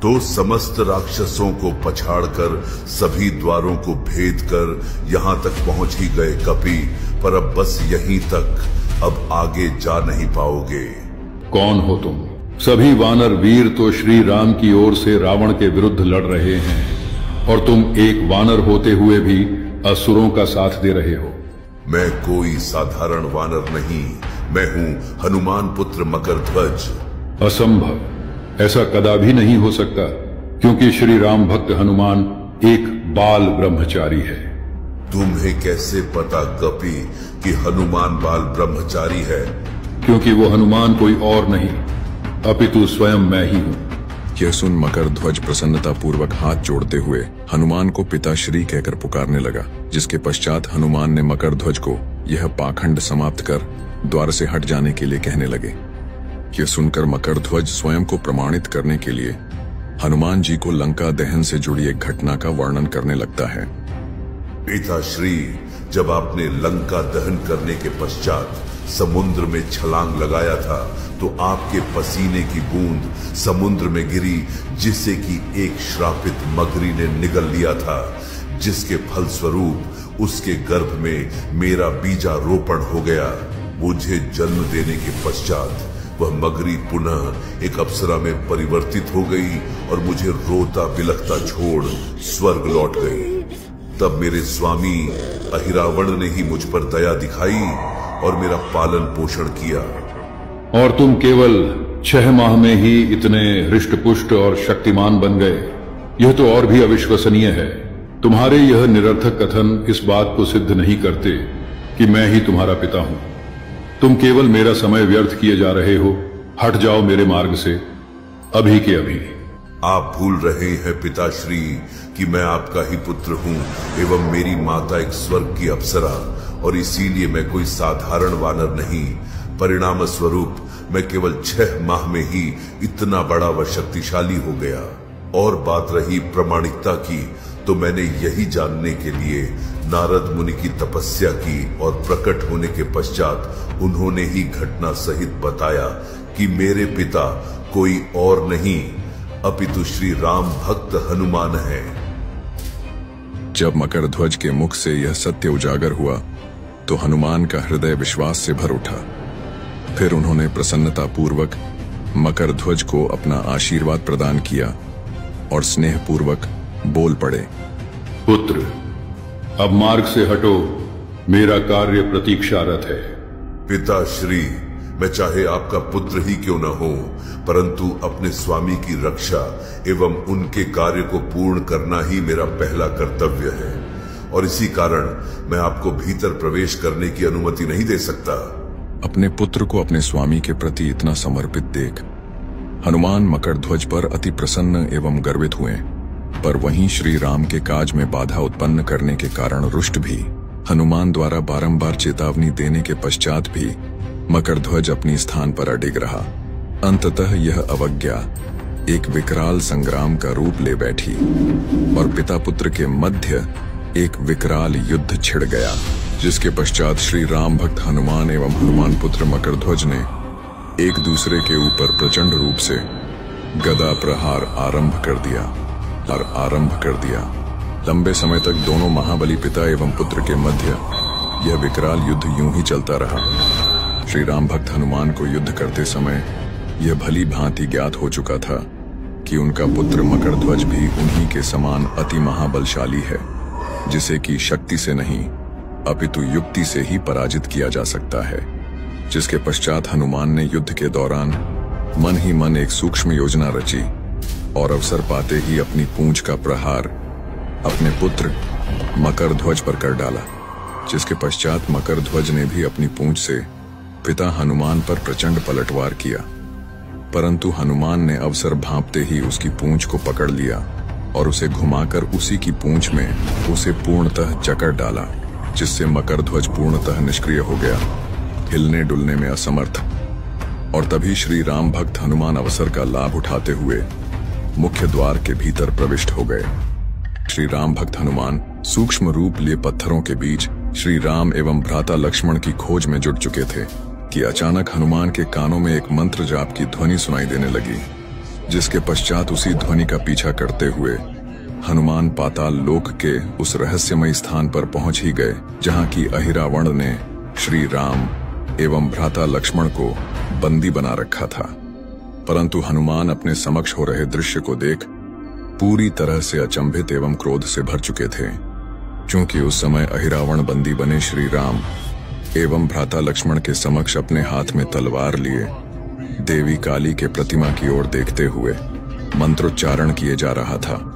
तो समस्त राक्षसों को पछाड़कर सभी द्वारों को भेद कर यहाँ तक पहुंच ही गए कपि, पर अब बस यहीं तक, अब आगे जा नहीं पाओगे। कौन हो तुम? सभी वानर वीर तो श्री राम की ओर से रावण के विरुद्ध लड़ रहे हैं और तुम एक वानर होते हुए भी असुरों का साथ दे रहे हो। मैं कोई साधारण वानर नहीं, मैं हूँ हनुमान पुत्र मकरध्वज। असंभव, ऐसा कदापि नहीं हो सकता, क्योंकि श्री राम भक्त हनुमान एक बाल ब्रह्मचारी है। तुम्हें कैसे पता कपि कि हनुमान बाल ब्रह्मचारी है? क्योंकि वो हनुमान कोई और नहीं, अपितु स्वयं मैं ही हूँ। यह सुन मकरध्वज प्रसन्नता पूर्वक हाथ जोड़ते हुए हनुमान को पिताश्री कहकर पुकारने लगा, जिसके पश्चात हनुमान ने मकरध्वज को यह पाखंड समाप्त कर द्वार से हट जाने के लिए कहने लगे। यह सुनकर मकरध्वज स्वयं को प्रमाणित करने के लिए हनुमान जी को लंका दहन से जुड़ी एक घटना का वर्णन करने लगता है। पिताश्री, जब आपने लंका दहन करने के पश्चात समुद्र में छलांग लगाया था तो आपके पसीने की बूंद समुद्र में गिरी, जिससे कि एक श्रापित मगरी ने निगल लिया था, जिसके फलस्वरूप उसके गर्भ में मेरा बीजारोपण हो गया। मुझे जन्म देने के पश्चात वह मगरी पुनः एक अप्सरा में परिवर्तित हो गई और मुझे रोता बिलखता छोड़ स्वर्ग लौट गई। तब मेरे स्वामी अहिरावण ने ही मुझ पर दया दिखाई और मेरा पालन पोषण किया। और तुम केवल 6 माह में ही इतने हृष्टपुष्ट और शक्तिमान बन गए, यह तो और भी अविश्वसनीय है। तुम्हारे यह निरर्थक कथन इस बात को सिद्ध नहीं करते कि मैं ही तुम्हारा पिता हूं। तुम केवल मेरा समय व्यर्थ किए जा रहे हो। हट जाओ मेरे मार्ग से, अभी के अभी। आप भूल रहे हैं पिताश्री कि मैं आपका ही पुत्र हूँ एवं मेरी माता एक स्वर्ग की अप्सरा, और इसीलिए मैं कोई साधारण वानर नहीं। परिणाम स्वरूप मैं केवल 6 माह में ही इतना बड़ा व शक्तिशाली हो गया। और बात रही प्रमाणिकता की, तो मैंने यही जानने के लिए नारद मुनि की तपस्या की और प्रकट होने के पश्चात उन्होंने ही घटना सहित बताया कि मेरे पिता कोई और नहीं अपितु श्री राम भक्त हनुमान है। जब मकरध्वज के मुख से यह सत्य उजागर हुआ तो हनुमान का हृदय विश्वास से भर उठा। फिर उन्होंने प्रसन्नता पूर्वक मकरध्वज को अपना आशीर्वाद प्रदान किया और स्नेह पूर्वक बोल पड़े। पुत्र, अब मार्ग से हटो, मेरा कार्य प्रतीक्षारत है। पिताश्री, मैं चाहे आपका पुत्र ही क्यों न हो, परंतु अपने स्वामी की रक्षा एवं उनके कार्य को पूर्ण करना ही मेरा पहला कर्तव्य है, और इसी कारण मैं आपको भीतर प्रवेश करने की अनुमति नहीं दे सकता। अपने पुत्र को अपने स्वामी के प्रति इतना समर्पित देख हनुमान मकरध्वज पर अति प्रसन्न एवं गर्वित हुए, पर वहीं श्री राम के काज में बाधा उत्पन्न करने के कारण रुष्ट भी हनुमान द्वारा बारंबार चेतावनी देने के पश्चात भी मकरध्वज अपनी स्थान पर अडिग रहा। अंततः यह अवज्ञा एक विकराल संग्राम का रूप ले बैठी और पिता पुत्र के मध्य एक विकराल युद्ध छिड़ गया, जिसके पश्चात श्री राम भक्त हनुमान एवं हनुमान पुत्र मकरध्वज ने एक दूसरे के ऊपर प्रचंड रूप से गदा प्रहार आरंभ कर दिया। लंबे समय तक दोनों महाबली पिता एवं पुत्र के मध्य यह विकराल युद्ध यूं ही चलता रहा। श्री राम भक्त हनुमान को युद्ध करते समय यह भली भांति ज्ञात हो चुका था कि उनका पुत्र मकरध्वज भी उन्हीं के समान अति महाबलशाली है, जिसे कि शक्ति से नहीं अपितु युक्ति से ही पराजित किया जा सकता है। जिसके पश्चात हनुमान ने युद्ध के दौरान मन ही मन एक सूक्ष्म योजना रची और अवसर पाते ही अपनी पूंछ का प्रहार अपने पुत्र मकरध्वज पर कर डाला, जिसके पश्चात मकरध्वज ने भी अपनी पूंछ से पिता हनुमान पर प्रचंड पलटवार किया, परंतु हनुमान ने अवसर भांपते ही उसकी पूंछ को पकड़ लिया और उसे घुमाकर उसी की पूंछ में उसे पूर्णतः जकड़ डाला, जिससे मकरध्वज पूर्णतः निष्क्रिय हो गया, हिलने डुलने में असमर्थ। और तभी श्री राम भक्त हनुमान अवसर का लाभ उठाते हुए मुख्य द्वार के भीतर प्रविष्ट हो गए। श्री राम भक्त हनुमान सूक्ष्म रूप लिए पत्थरों के बीच श्री राम एवं भ्राता लक्ष्मण की खोज में जुट चुके थे कि अचानक हनुमान के कानों में एक मंत्र जाप की ध्वनि सुनाई देने लगी। जिसके पश्चात उसी ध्वनि का पीछा करते हुए हनुमान पाताल लोक के उस रहस्यमय स्थान पर पहुंच ही गए जहां की अहिरावण ने श्री राम एवं भ्राता लक्ष्मण को बंदी बना रखा था। परंतु हनुमान अपने समक्ष हो रहे दृश्य को देख पूरी तरह से अचंभित एवं क्रोध से भर चुके थे, क्योंकि उस समय अहिरावण बंदी बने श्री राम एवं भ्राता लक्ष्मण के समक्ष अपने हाथ में तलवार लिए देवी काली के प्रतिमा की ओर देखते हुए मंत्रोच्चारण किए जा रहा था।